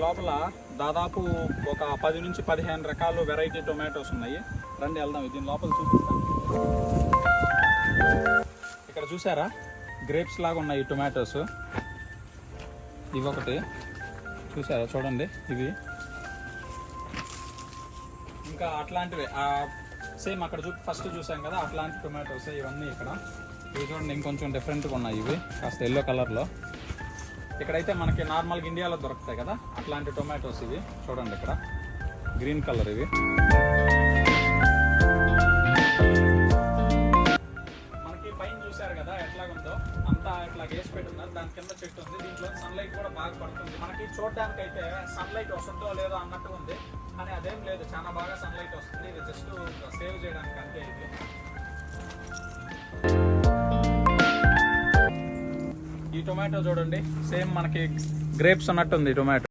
లోపల దాదాపు ఒక 10 నుంచి 15 రకాల వెరైటీ టొమాటోస్ ఉన్నాయి. రండి వెళ్దాం, దీని లోపల చూపిస్తాను. ఇక్కడ చూసారా గ్రేప్స్ లాగా ఉన్నాయి టొమాటోస్. ఇవి ఒకటి చూసారా, చూడండి ఇవి. ఇంకా అట్లాంటివి సేమ్ అక్కడ ఫస్ట్ చూసాం కదా అట్లాంటి టొమాటోస్ ఇవన్నీ. ఇక్కడ ఇవి చూడండి ఇంకొంచెం డిఫరెంట్గా ఉన్నాయి, ఇవి కాస్త ఎల్లో కలర్లో. ఇక్కడైతే మనకి నార్మల్గా ఇండియాలో దొరుకుతాయి కదా అట్లాంటి టొమాటోస్ ఇవి. చూడండి ఇక్కడ గ్రీన్ కలర్ ఇవి. మనకి పైన చూసారు కదా ఎట్లాగుందో, అంతా ఇట్లా వేసి పెట్టున్నారు. దాని కింద చెట్టు ఉంది, దీంట్లో సన్లైట్ కూడా బాగా పడుతుంది. మనకి చూడడానికి అయితే సన్లైట్ వస్తుందో లేదో అన్నట్టు ఉంది, కానీ అదేం లేదు, చాలా బాగా సన్లైట్ వస్తుంది. ఇది జస్ట్ సేవ్ చేయడానికి అంతే. ఇది ఈ టొమాటో చూడండి సేమ్ మనకి గ్రేప్స్ అన్నట్టుంది టొమాటో.